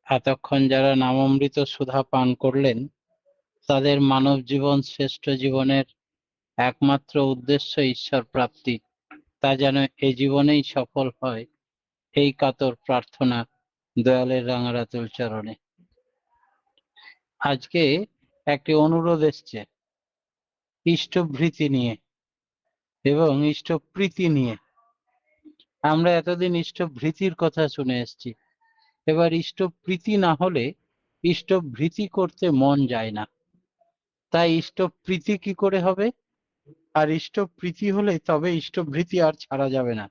এতক্ষণ যারা নামামৃত সুধা পান করলেন, তাদের মানব জীবন শ্রেষ্ঠ জীবনের একমাত্র উদ্দেশ্য ঈশ্বর প্রাপ্তি, তা যেন এ জীবনেই সফল হয়, এই কাতর প্রার্থনা দয়ালের রাঙারাতুল চরণে। আজকে একটি অনুরোধ এসছে ইষ্টভৃতি নিয়ে এবং ইষ্টপ্রীতি নিয়ে। আমরা এতদিন ইষ্টভৃতির কথা শুনে এসেছি, এবার ইষ্টপ্রীতি না হলে ইষ্টভৃতি করতে মন যায় না। তাই ইষ্টপ্রীতি কি করে হবে? আর ইষ্টপ্রীতি হলে তবে ইষ্টভৃতি আর ছাড়া যাবে না।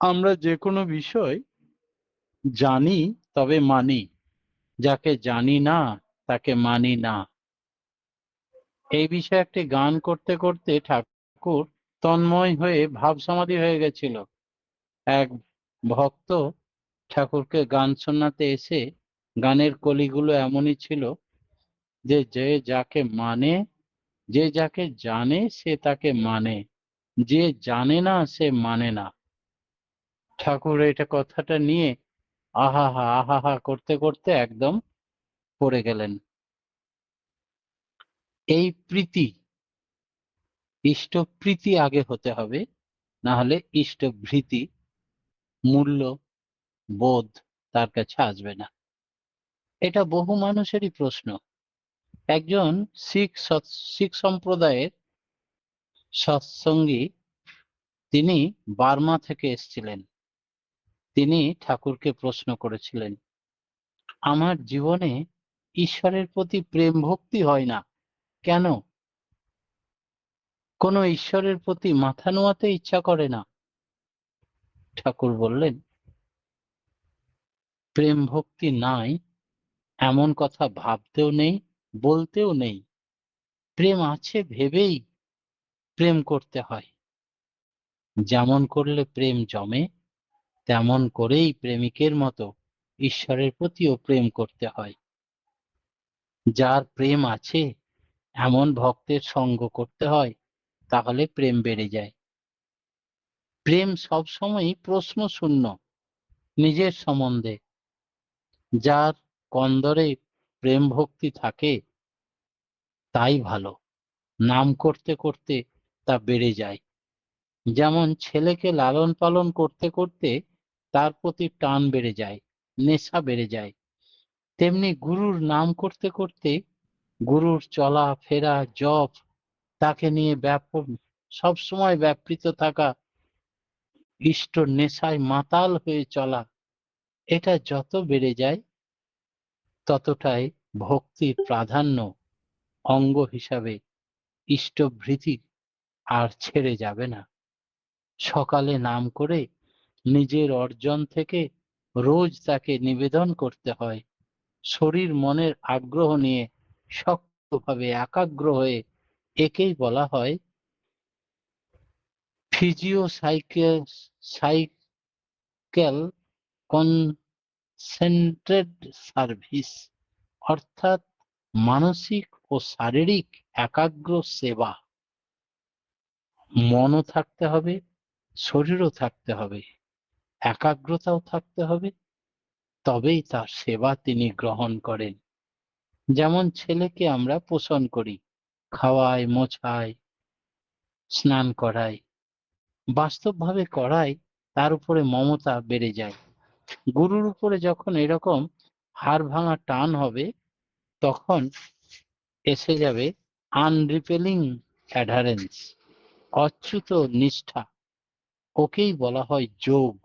আমরা যে কোনো বিষয় জানি তবে মানি, যাকে জানি না তাকে মানি না। এই বিষয়ে একটি গান করতে করতে ঠাকুর তন্ময় হয়ে ভাব সমাধি হয়ে গেছিল। এক ভক্ত ঠাকুরকে গান শোনাতে এসে গানের কলিগুলো এমনই ছিল যে যে যাকে মানে, যে যাকে জানে সে তাকে মানে, যে জানে না সে মানে না। ঠাকুর এটা কথাটা নিয়ে আহাহা আহাহা করতে করতে একদম পড়ে গেলেন। এই প্রীতি, ইষ্টপ্রীতি আগে হতে হবে, না হলে ইষ্টভৃতি মূল্য বোধ তার কাছে আসবে না। এটা বহু মানুষেরই প্রশ্ন। একজন শিখ সম্প্রদায়ের সৎসঙ্গী, তিনি বার্মা থেকে এসেছিলেন। তিনি ঠাকুরকে প্রশ্ন করেছিলেন, আমার জীবনে ঈশ্বরের প্রতি প্রেম ভক্তি হয় না কেন? কোনো ঈশ্বরের প্রতি মাথা নোয়াতে ইচ্ছা করে না। ঠাকুর বললেন, প্রেম ভক্তি নাই এমন কথা ভাবতেও নেই, বলতেও নেই। প্রেম আছে ভেবেই প্রেম করতে হয়। যেমন করলে প্রেম জমে, তেমন করেই প্রেমিকের মতো ঈশ্বরের প্রতিও প্রেম করতে হয়। যার প্রেম আছে এমন ভক্তের সঙ্গ করতে হয়, তাহলে প্রেম বেড়ে যায়। প্রেম সবসময়ই প্রশ্ন শূন্য নিজের সম্বন্ধে। যার কন্দরে প্রেম ভক্তি থাকে তাই ভালো, নাম করতে করতে তা বেড়ে যায়। যেমন ছেলেকে লালন পালন করতে করতে তার প্রতি টান বেড়ে যায়, নেশা বেড়ে যায়, তেমনি গুরুর নাম করতে করতে গুরুর চলা ফেরা জপ, তাকে নিয়ে ব্যাপক সবসময় ব্যাপৃত থাকা, ইষ্ট নেশায় মাতাল হয়ে চলা, এটা যত বেড়ে যায় ততটাই ভক্তির প্রাধান্য অঙ্গ হিসাবে ইষ্টভৃতি আর ছেড়ে যাবে না। সকালে নাম করে নিজের অর্জন থেকে রোজ তাকে নিবেদন করতে হয়। শরীর মনের আগ্রহ নিয়ে শক্তভাবে একাগ্র হয়ে, একেই বলা হয় ফিজিও সাইকেল কনসেন্ট্রেট সার্ভিস, অর্থাৎ মানসিক ও শারীরিক একাগ্র সেবা। মনও থাকতে হবে, শরীরও থাকতে হবে, একাগ্রতাও থাকতে হবে, তবেই তার সেবা তিনি গ্রহণ করেন। যেমন ছেলেকে আমরা পোষণ করি, খাওয়াই, মোছাই, স্নান করাই, বাস্তবভাবে করাই, তার উপরে মমতা বেড়ে যায়। গুরুর উপরে যখন এরকম হাড় ভাঙা টান হবে, তখন এসে যাবে আনরিপেলিং অ্যাডারেন্স, অচ্যুত নিষ্ঠা। ওকেই বলা হয় যোগ।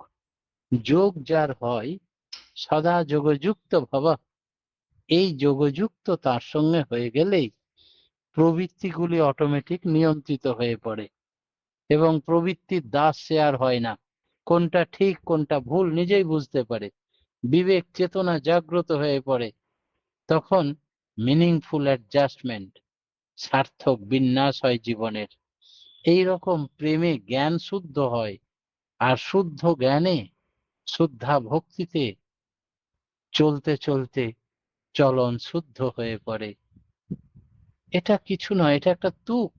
যোগ যার হয়, সদা যোগযুক্ত ভব, এই যোগযুক্ত তার সঙ্গে হয়ে গেলেই প্রবৃত্তিগুলি অটোমেটিক নিয়ন্ত্রিত হয়ে পড়ে এবং প্রবৃত্তির দাস সে আর হয় না। কোনটা ঠিক কোনটা ভুল নিজেই বুঝতে পারে, বিবেক চেতনা জাগ্রত হয়ে পড়ে। তখন মিনিংফুল অ্যাডজাস্টমেন্ট, সার্থক বিন্যাস হয় জীবনের। এই রকম প্রেমে জ্ঞান শুদ্ধ হয়, আর শুদ্ধ জ্ঞানে শুদ্ধা ভক্তিতে চলতে চলতে চলন শুদ্ধ হয়ে পড়ে। এটা কিছু নয়, এটা একটা তুক।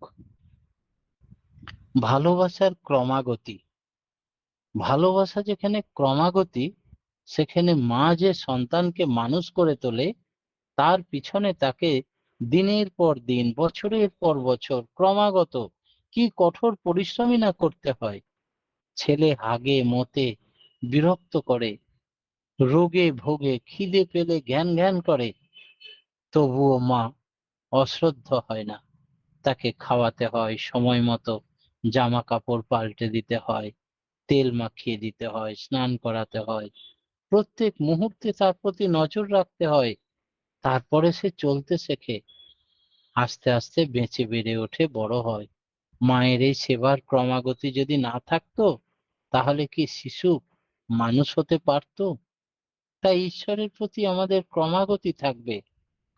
ভালোবাসার ক্রমাগতি, ভালোবাসা যেখানে ক্রমাগতি, সেখানে মা যে সন্তানকে মানুষ করে তোলে, তার পিছনে তাকে দিনের পর দিন, বছরের পর বছর ক্রমাগত কি কঠোর পরিশ্রমই না করতে হয়। ছেলে হাগে মতে, বিরক্ত করে, রোগে ভোগে, খিদে পেলে জ্ঞান জ্ঞান করে, তবুও মা অশ্রদ্ধ হয় না। তাকে খাওয়াতে হয় সময় মতো, জামা কাপড় পাল্টে দিতে হয়, তেল মাখিয়ে দিতে হয়, স্নান করাতে হয়, প্রত্যেক মুহূর্তে তার প্রতি নজর রাখতে হয়। তারপরে সে চলতে শেখে, আস্তে আস্তে বেঁচে বেড়ে ওঠে, বড় হয়। মায়ের এই সেবার ক্রমাগতি যদি না থাকতো, তাহলে কি শিশু মানুষ হতে পারতো? তাই ঈশ্বরের প্রতি আমাদের ক্রমাগতি থাকবে,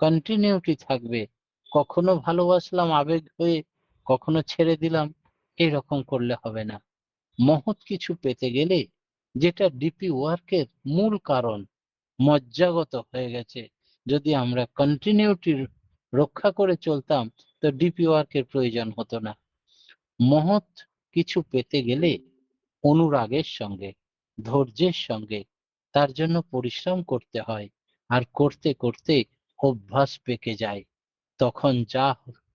কন্টিনিউটি থাকবে। কখনো ভালোবাসলাম আবেগ হয়ে, কখনো ছেড়ে দিলাম, এরকম করলে হবে না। মহৎ কিছু পেতে গেলে, যেটা ডিপি ওয়ার্কের মূল কারণ, মজ্জাগত হয়ে গেছে, যদি আমরা কন্টিনিউটি রক্ষা করে চলতাম, তো ডিপি ওয়ার্কের প্রয়োজন হতো না। মহৎ কিছু পেতে গেলে অনুরাগের সঙ্গে, ধৈর্যের সঙ্গে তার জন্য পরিশ্রম করতে হয়। আর করতে করতে অভ্যাস পেকে যায়। তখন যা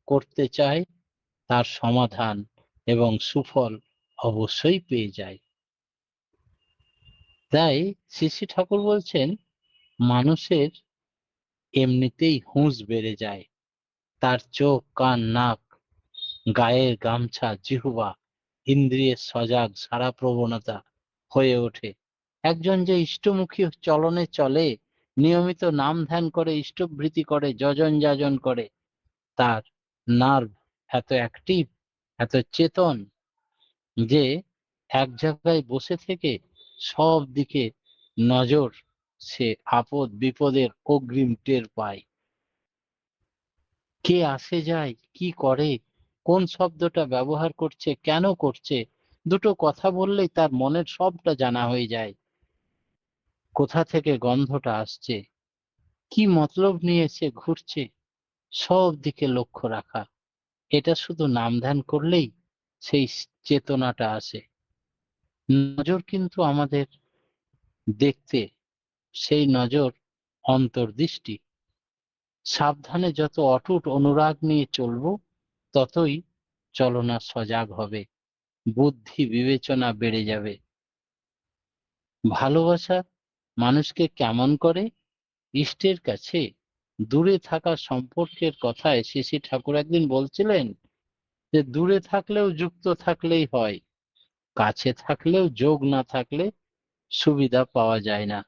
করতে চায় তার সমাধান এবং সুফল অবশ্যই পেয়ে যায়। তাই শ্রী শ্রী ঠাকুর বলছেন, মানুষের এমনিতেই হুঁশ বেড়ে যায়। তার চোখ, কান, নাক, গায়ের গামছা, জিহ্বা, ইন্দ্রিয়ের সজাগ সারা প্রবণতা হয়ে ওঠে। একজন যে ইষ্টমুখী চলনে চলে, নিয়মিত নাম ধ্যান করে, ইষ্টভৃতি করে, যজন যাজন করে, তার নার্ভ এত অ্যাক্টিভ, এত চেতন, যে এক জায়গায় বসে থেকে সব দিকে নজর, সে আপদ বিপদের অগ্রিম টের পায়। কে আসে যায়, কি করে, কোন শব্দটা ব্যবহার করছে, কেন করছে, দুটো কথা বললেই তার মনের সবটা জানা হয়ে যায়। কোথা থেকে গন্ধটা আসছে, কি মতলব নিয়ে সে ঘুরছে, সব দিকে লক্ষ্য রাখা। এটা শুধু নাম ধ্যান করলেই সেই চেতনাটা আসে। নজর কিন্তু আমাদের দেখতে, সেই নজর অন্তর্দৃষ্টি। সাবধানে যত অটুট অনুরাগ নিয়ে চলবো, ততই চলনা সজাগ হবে, বুদ্ধি বিবেচনা বেড়ে যাবে। ভালোবাসা মানুষকে কেমন করে? ইষ্টের কাছে দূরে থাকা সম্পর্কের কথায় শ্রী শ্রী ঠাকুর একদিন বলছিলেন যে, দূরে থাকলেও যুক্ত থাকলেই হয়, কাছে থাকলেও যোগ না থাকলে সুবিধা পাওয়া যায় না।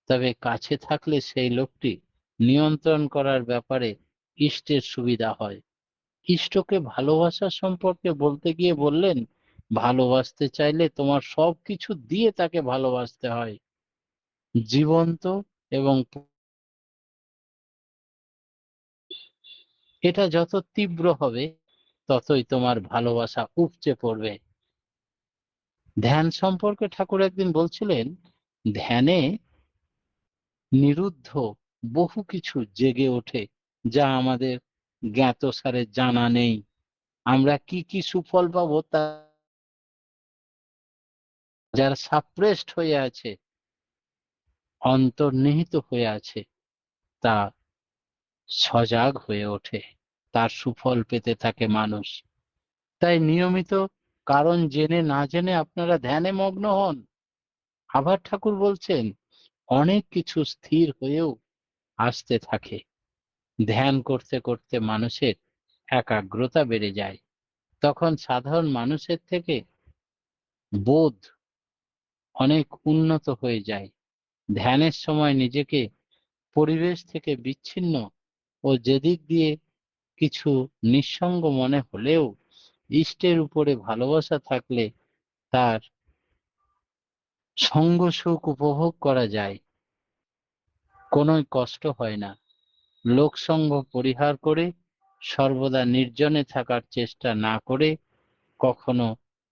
তবে কাছে থাকলে সেই লোকটি নিয়ন্ত্রণ করার ব্যাপারে ইষ্টের সুবিধা হয়। ইষ্টকে ভালোবাসা সম্পর্কে বলতে গিয়ে বললেন, ভালোবাসতে চাইলে তোমার সবকিছু দিয়ে তাকে ভালোবাসতে হয়। জীবন্ত এবং এটা যত তীব্র হবে, ততই তোমার ভালোবাসা উপচে পড়বে। ধ্যান সম্পর্কে ঠাকুর একদিন বলছিলেন, ধ্যানে নিরুদ্ধ বহু কিছু জেগে ওঠে, যা আমাদের জ্ঞাতসারে জানা নেই। আমরা কি কি সুফল পাবো, তা যারা সাপ্রেসড হয়ে আছে, অন্তর্নিহিত হয়ে আছে, তা সজাগ হয়ে ওঠে, তার সুফল পেতে থাকে মানুষ। তাই নিয়মিত কারণ জেনে না জেনে আপনারা ধ্যানে মগ্ন হন। আবার ঠাকুর বলছেন, অনেক কিছু স্থির হয়েও আসতে থাকে। ধ্যান করতে করতে মানুষের একাগ্রতা বেড়ে যায়। তখন সাধারণ মানুষের থেকে বোধ অনেক উন্নত হয়ে যায়। ধ্যানের সময় নিজেকে পরিবেশ থেকে বিচ্ছিন্ন ও যেদিক দিয়ে কিছু নিঃসঙ্গ মনে হলেও, ইষ্টের উপরে ভালোবাসা থাকলে তার সঙ্গ সুখ উপভোগ করা যায়, কোনো কষ্ট হয় না। লোকসঙ্গ পরিহার করে সর্বদা নির্জনে থাকার চেষ্টা না করে, কখনো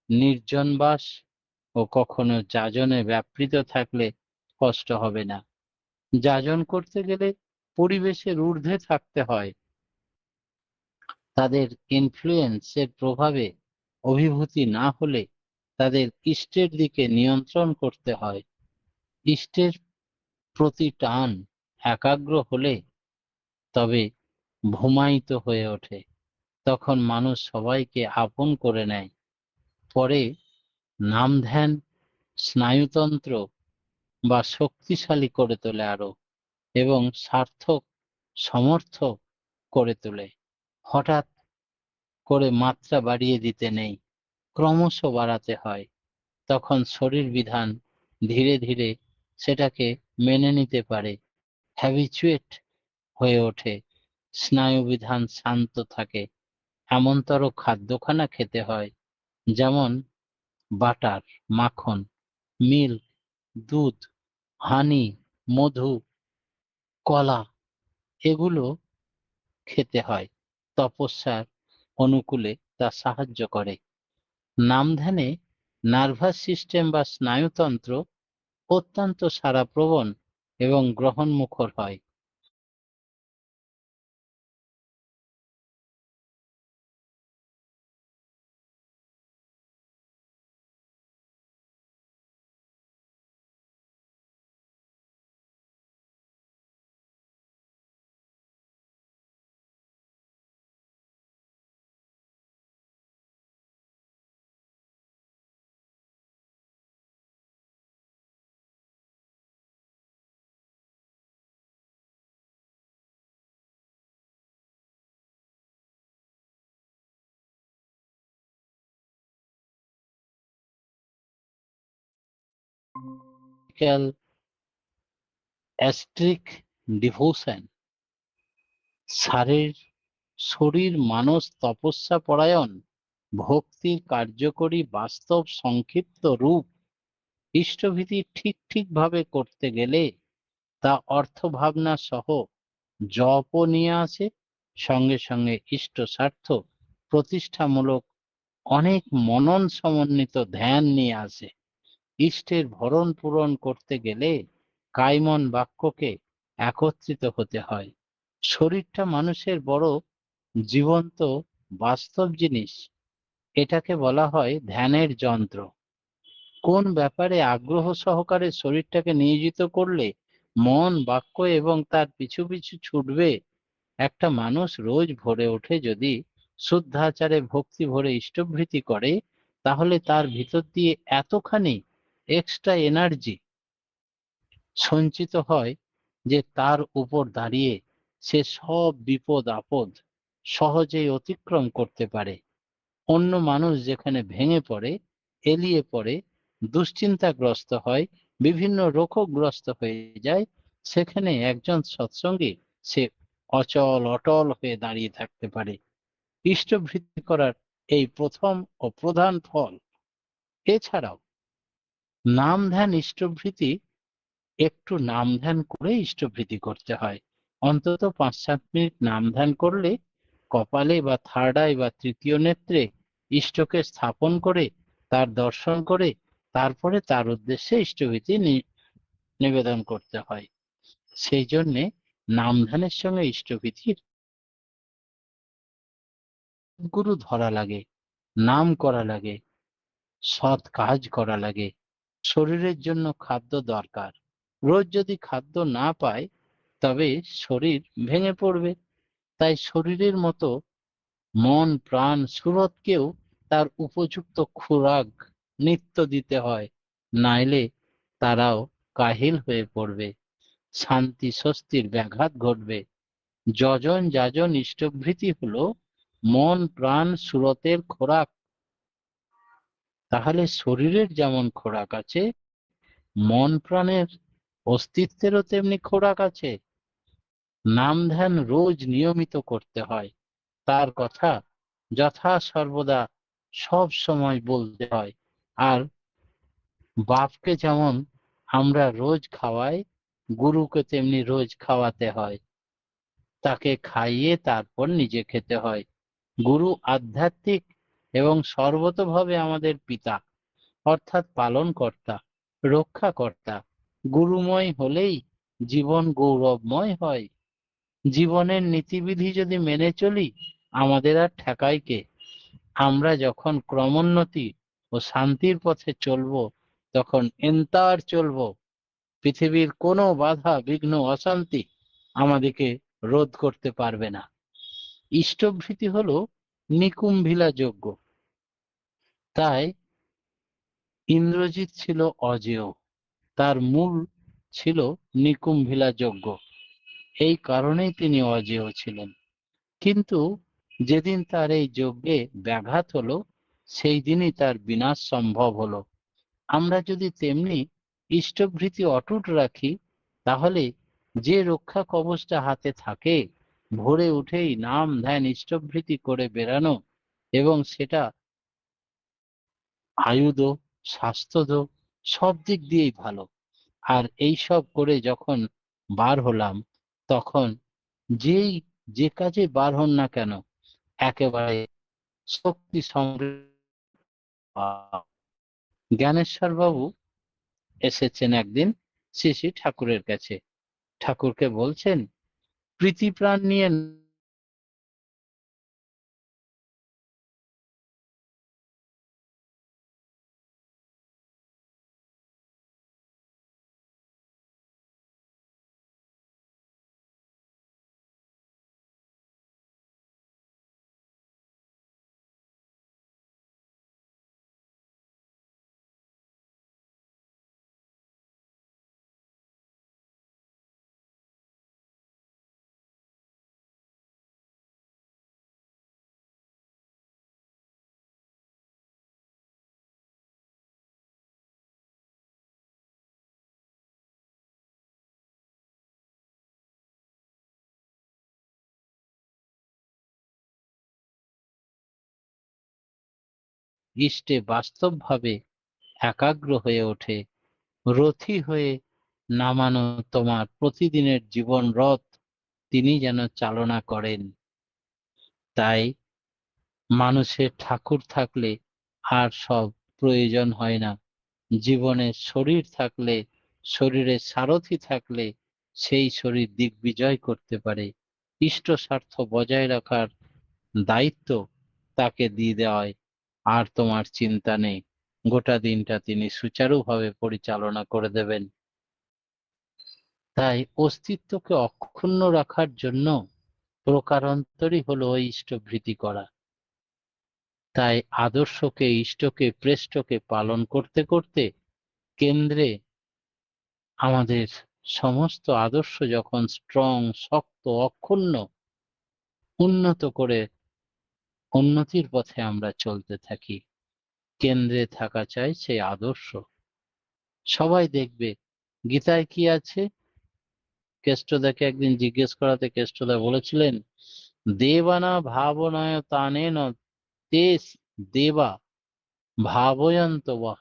নির্জনবাস ও কখনো যাজনে ব্যাপৃত থাকলে কষ্ট হবে না। যাজন করতে গেলে পরিবেশের ঊর্ধ্বে থাকতে হয়, তাদের ইনফ্লুয়েন্সের প্রভাবে অভিভূতি না হলে তাদের ইষ্টের দিকে নিয়ন্ত্রণ করতে হয়। ইষ্টের প্রতি টান একাগ্র হলে তবে ভূমায়িত হয়ে ওঠে। তখন মানুষ সবাইকে আপন করে নেয়। পরে নাম ধ্যান স্নায়ুতন্ত্র বা শক্তিশালী করে তোলে আরো, এবং সার্থক সমর্থ করে তোলে। হঠাৎ করে মাত্রা বাড়িয়ে দিতে নেই, ক্রমশ বাড়াতে হয়। তখন শরীর বিধান ধীরে ধীরে সেটাকে মেনে নিতে পারে, হ্যাবিচুয়েট হয়ে ওঠে, স্নায়ু বিধান শান্ত থাকে। এমনতর খাদ্যখানা খেতে হয়, যেমন বাটার, মাখন, মিল্ক, দুধ, হানি, মধু, কলা, এগুলো খেতে হয়। তপস্যার অনুকূলে তা সাহায্য করে। নাম ধ্যানে নার্ভাস সিস্টেম বা স্নায়ুতন্ত্র অত্যন্ত সাড়াপ্রবণ এবং গ্রহণমুখর হয়। অ্যাস্ট্রিক ডিভোশন, শরীর মানস তপস্যা পরায়ণ ভক্তির কার্যকরী বাস্তব সংক্ষিপ্ত রূপ। ইষ্টভীতি ঠিক ভাবে করতে গেলে তা অর্থ ভাবনা সহ জপও নিয়ে আসে, সঙ্গে সঙ্গে ইষ্ট স্বার্থ প্রতিষ্ঠামূলক অনেক মনন সমন্বিত ধ্যান নিয়ে আসে। ইষ্টের ভরণ পূরণ করতে গেলে কায়মন বাক্যকে একত্রিত হতে হয়। শরীরটা মানুষের বড় জীবন্ত বাস্তব জিনিস। এটাকে বলা হয় ধ্যানের যন্ত্র। কোন ব্যাপারে আগ্রহ সহকারে শরীরটাকে নিয়োজিত করলে মন, বাক্য এবং তার পিছু পিছু ছুটবে। একটা মানুষ রোজ ভোরে উঠে যদি শুদ্ধাচারে ভক্তি ভরে ইষ্টভৃতি করে, তাহলে তার ভিতর দিয়ে এতখানি এক্সট্রা এনার্জি সঞ্চিত হয় যে তার উপর দাঁড়িয়ে সে সব বিপদ আপদ সহজেই অতিক্রম করতে পারে। অন্য মানুষ যেখানে ভেঙে পড়ে, এলিয়ে পড়ে, দুশ্চিন্তাগ্রস্ত হয়, বিভিন্ন রোগগ্রস্ত হয়ে যায়, সেখানে একজন সৎসঙ্গী সে অচল অটল হয়ে দাঁড়িয়ে থাকতে পারে। ইষ্টভৃতি করার এই প্রথম ও প্রধান ফল। এছাড়াও নাম ধ্যান ইষ্টভৃতি, একটু নাম ধ্যান করে ইষ্টভৃতি করতে হয়। অন্তত 5-7 মিনিট নাম ধ্যান করলে কপালে বা থার্ড আই বা তৃতীয় নেত্রে ইষ্টকে স্থাপন করে তার দর্শন করে তারপরে তার উদ্দেশ্যে ইষ্টভীতি নিবেদন করতে হয়। সেই জন্যে নাম ধ্যানের সঙ্গে ইষ্টভীতির গুরু ধরা লাগে, নাম করা লাগে, সৎ কাজ করা লাগে। শরীরের জন্য খাদ্য দরকার। রোজ যদি খাদ্য না পায় তবে শরীর ভেঙে পড়বে। তাই শরীরের মতো মন, প্রাণ, সুরতকেও তার উপযুক্ত খোরাক নিত্য দিতে হয়, নাইলে তারাও কাহিল হয়ে পড়বে, শান্তি স্বস্তির ব্যাঘাত ঘটবে। যজন যাজন ইষ্টভৃতি হলো মন, প্রাণ, সুরতের খোরাক। তাহলে শরীরের যেমন খোরাক আছে, মন প্রাণের অস্তিত্বেরও তেমনি খোরাক আছে। নাম ধ্যান রোজ নিয়মিত করতে হয়। তার কথা যথা সর্বদা সব সময় বলতে হয়। আর বাপকে যেমন আমরা রোজ খাওয়াই, গুরুকে তেমনি রোজ খাওয়াতে হয়। তাকে খাইয়ে তারপর নিজে খেতে হয়। গুরু আধ্যাত্মিক এবং সর্বতোভাবে আমাদের পিতা, অর্থাৎ পালনকর্তা, রক্ষাকর্তা। গুরুময় হলেই জীবন গৌরবময় হয়। জীবনের নীতিবিধি যদি মেনে চলি, আমাদের আর ঠেকায় কে? আমরা যখন ক্রমোন্নতি ও শান্তির পথে চলবো, তখন এন্তার চলবো, পৃথিবীর কোনো বাধা বিঘ্ন অশান্তি আমাদেরকে রোধ করতে পারবে না। ইষ্টভৃতি হলো নিকুম্ভিলা যজ্ঞ। তাই ইন্দ্রজিৎ ছিল অজেয়, তার মূল ছিল নিকুম্ভিলা যজ্ঞ। এই কারণেই তিনি অজেয় ছিলেন। কিন্তু যেদিন তার এই যজ্ঞে ব্যাঘাত হলো, সেই দিনই তার বিনাশ সম্ভব হলো। আমরা যদি তেমনি ইষ্টভৃতি অটুট রাখি, তাহলে যে রক্ষা কবচটা হাতে থাকে, ভোরে উঠেই নাম ধ্যান ইষ্টভৃতি করে বেরানো, এবং সেটা আয়ুধ স্বাস্থ্যদ সব দিক দিয়েই ভালো। আর এই সব করে যখন বার হলাম, তখন যেই যে কাজে বার হন না কেন, একেবারে শক্তি সমৃদ্ধ। জ্ঞানেশ্বর বাবু এসেছেন একদিন শ্রী শ্রী ঠাকুরের কাছে। ঠাকুরকে বলছেন, প্রীতি প্রাণ নিয়ে ইষ্টে বাস্তবভাবে একাগ্র হয়ে ওঠে, রথী হয়ে নামানো তোমার প্রতিদিনের জীবন রথ তিনি যেন চালনা করেন। তাই মানুষের ঠাকুর থাকলে আর সব প্রয়োজন হয় না। জীবনে শরীর থাকলে, শরীরের সারথি থাকলে সেই শরীর দিগ্বিজয় করতে পারে। ইষ্ট স্বার্থ বজায় রাখার দায়িত্ব তাকে দিয়ে দেওয়ায় আর তোমার চিন্তা নেই, গোটা দিনটা তিনি সুচারুভাবে পরিচালনা করে দেবেন। তাই অস্তিত্বকে অক্ষুণ্ণ রাখার জন্য প্রকারান্তরই হলো ওই ইষ্টভৃতি করা। তাই আদর্শকে, ইষ্টকে, প্রেষ্টকে পালন করতে করতে কেন্দ্রে আমাদের সমস্ত আদর্শ যখন স্ট্রং, শক্ত, অক্ষুণ্ণ, উন্নত করে উন্নতির পথে আমরা চলতে থাকি, কেন্দ্রে থাকা চাই সেই আদর্শ। সবাই দেখবে গীতায় কি আছে। কেষ্টদাকে একদিন জিজ্ঞেস করাতে কেষ্টদা বলেছিলেন, দেবানা ভাবনায় তানেন তে দেবা ভাবয়ন্ত বা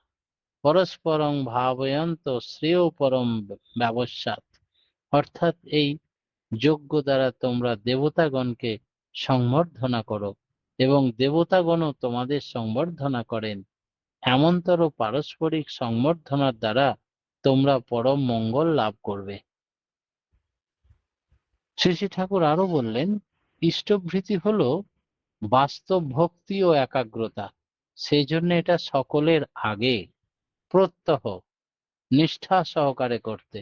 পরস্পরং ভাবয়ন্ত শ্রেয় পরম ব্যবসাত। অর্থাৎ এই যজ্ঞ দ্বারা তোমরা দেবতাগণকে সংবর্ধনা করো এবং দেবতাগণও তোমাদের সংবর্ধনা করেন। এমনতর পারস্পরিক সংবর্ধনার দ্বারা তোমরা পরম মঙ্গল লাভ করবে। শ্রী শ্রী ঠাকুর আরো বললেন, ইষ্টভৃতি হলো বাস্তব ভক্তি ও একাগ্রতা। সেই জন্য এটা সকলের আগে প্রত্যহ নিষ্ঠা সহকারে করতে।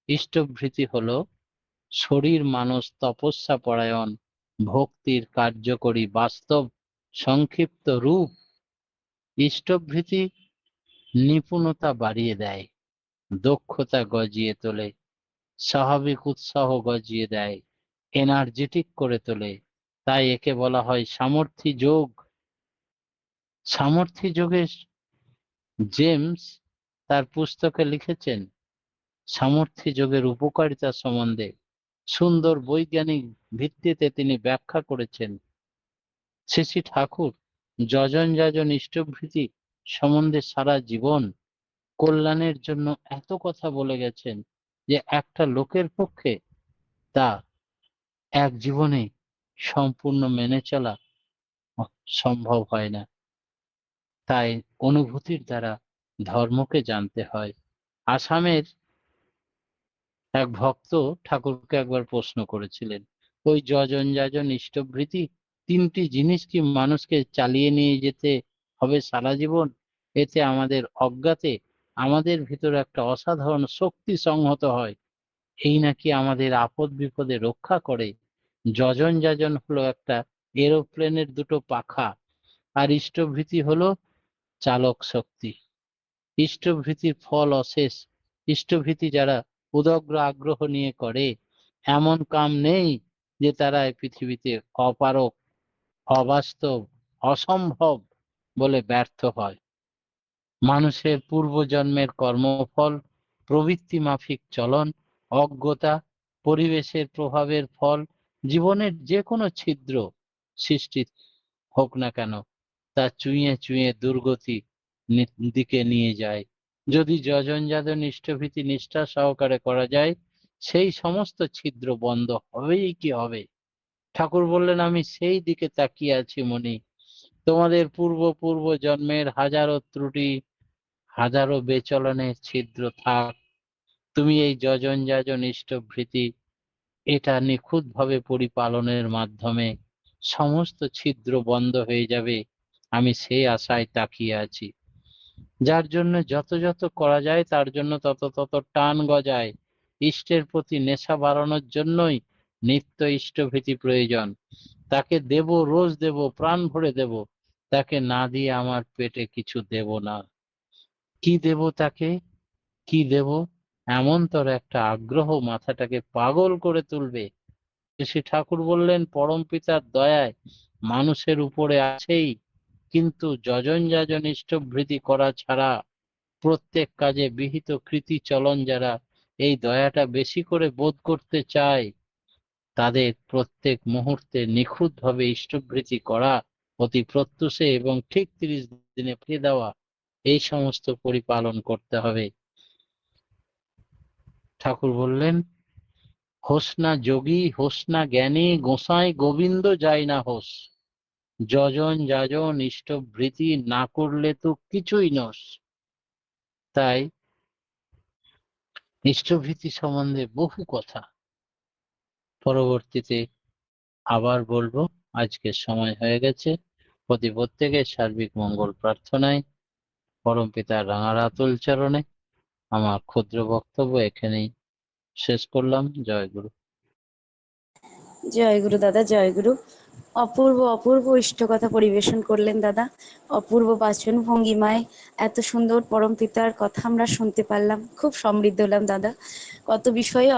ইষ্টভৃতি হলো শরীর মানুষ তপস্যা পরায়ণ ভক্তির কার্যকরী বাস্তব সংক্ষিপ্ত রূপ। ইষ্টভৃতি নিপুণতা বাড়িয়ে দেয়, দক্ষতা গজিয়ে তোলে, স্বাভাবিক উৎসাহ গজিয়ে দেয়, এনার্জেটিক করে তোলে। তাই একে বলা হয় সামর্থ্য যোগ। সামর্থ্য যোগে জেমস তার পুস্তকে লিখেছেন সামর্থ্য যোগের উপকারিতা সম্বন্ধে সুন্দর বৈজ্ঞানিক ভিত্তিতে তিনি ব্যাখ্যা করেছেন। শ্রী শ্রী ঠাকুর যজন যাজন ইষ্টভৃতি সম্বন্ধে সারা জীবন কল্যাণের জন্য এত কথা বলে গেছেন যে একটা লোকের পক্ষে তা এক জীবনে সম্পূর্ণ মেনে চলা সম্ভব হয় না। তাই অনুভূতির দ্বারা ধর্মকে জানতে হয়। আসামের এক ভক্ত ঠাকুরকে একবার প্রশ্ন করেছিলেন, ওই যজন যাজন ইষ্টভৃতি তিনটি জিনিস কি মানুষকে চালিয়ে নিয়ে যেতে হবে সারা জীবন? এতে আমাদের অজ্ঞাতে আমাদের ভিতরে একটা অসাধারণ শক্তি সংহত হয়, এই নাকি আমাদের আপদ বিপদে রক্ষা করে। যজন যাজন হলো একটা এরোপ্লেনের দুটো পাখা, আর ইষ্টভীতি হলো চালক শক্তি। ইষ্টভীতির ফল অশেষ। ইষ্টভীতি যারা উদগ্র আগ্রহ নিয়ে করে, এমন কাম নেই যে তারা এই পৃথিবীতে অপারক, অবাস্তব, অসম্ভব বলে ব্যর্থ হয়। মানুষের পূর্বজন্মের কর্মফল, প্রবৃত্তি মাফিক চলন, অজ্ঞতা, পরিবেশের প্রভাবের ফল, জীবনের যে কোনো ছিদ্র সৃষ্টি হোক না কেন, তা চুইয়ে চুইয়ে দুর্গতি দিকে নিয়ে যায়। যদি যজন যাজন ইষ্টভীতি নিষ্ঠা সহকারে করা যায়, সেই সমস্ত ছিদ্র বন্ধ হবেই কি হবে। ঠাকুর বললেন, আমি সেই দিকে তাকিয়ে আছি মনি। তোমাদের পূর্ব জন্মের হাজারো ত্রুটি, হাজারো বেচলনের ছিদ্র থাক, তুমি এই যজন যাজন ইষ্টভৃতি এটা নিখুঁতভাবে পরিপালনের মাধ্যমে সমস্ত ছিদ্র বন্ধ হয়ে যাবে। আমি সেই আশায় তাকিয়ে আছি। যার জন্য যত যত করা যায় তার জন্য তত তত টান গজায়। ইষ্টের প্রতি নেশা বাড়ানোর জন্যই নিত্য ইষ্টভীতি প্রয়োজন। তাকে দেব, রোজ দেব, প্রাণ ভরে দেব। তাকে না দিয়ে আমার পেটে কিছু দেব না। কি দেব তাকে, কি দেব, এমন তোর একটা আগ্রহ মাথাটাকে পাগল করে তুলবে। শ্রী ঠাকুর বললেন, পরম পিতার দয়ায় মানুষের উপরে আছেই, কিন্তু যজন যাজন ইষ্টভৃতি করা ছাড়া প্রত্যেক কাজে বিহিত কৃতি চলন যারা এই দয়াটা বেশি করে বোধ করতে চায়, তাদের প্রত্যেক মুহূর্তে নিখুঁতভাবে ইষ্টভৃতি করা, অতি প্রত্যুষে এবং ঠিক 30 দিনে ফিরে দেওয়া, এই সমস্ত পরিপালন করতে হবে। ঠাকুর বললেন, হোস না যোগী, হোস না জ্ঞানী, গোসাই গোবিন্দ যায় না হোস। যজন যাজন ইষ্টভৃতি না করলে তো কিছুই নস। তাই ইষ্টভীতি সম্বন্ধে বহু কথা পরবর্তীতে আবার বলবো। আজকের সময় হয়ে গেছে। প্রত্যেকের সার্বিক মঙ্গল প্রার্থনায় পরম পিতার রাঙারাতুল চরণে আমার ক্ষুদ্র বক্তব্য এখানেই শেষ করলাম। জয় গুরু। জয় গুরু দাদা, জয় গুরু। অপূর্ব অপূর্ব ইষ্টকথা পরিবেশন করলেন দাদা। অপূর্ব বাচন ভঙ্গিমায় এত সুন্দর পরম পিতার কথা আমরা শুনতে পারলাম। খুব সমৃদ্ধ হলাম দাদা। কত বিষয়ে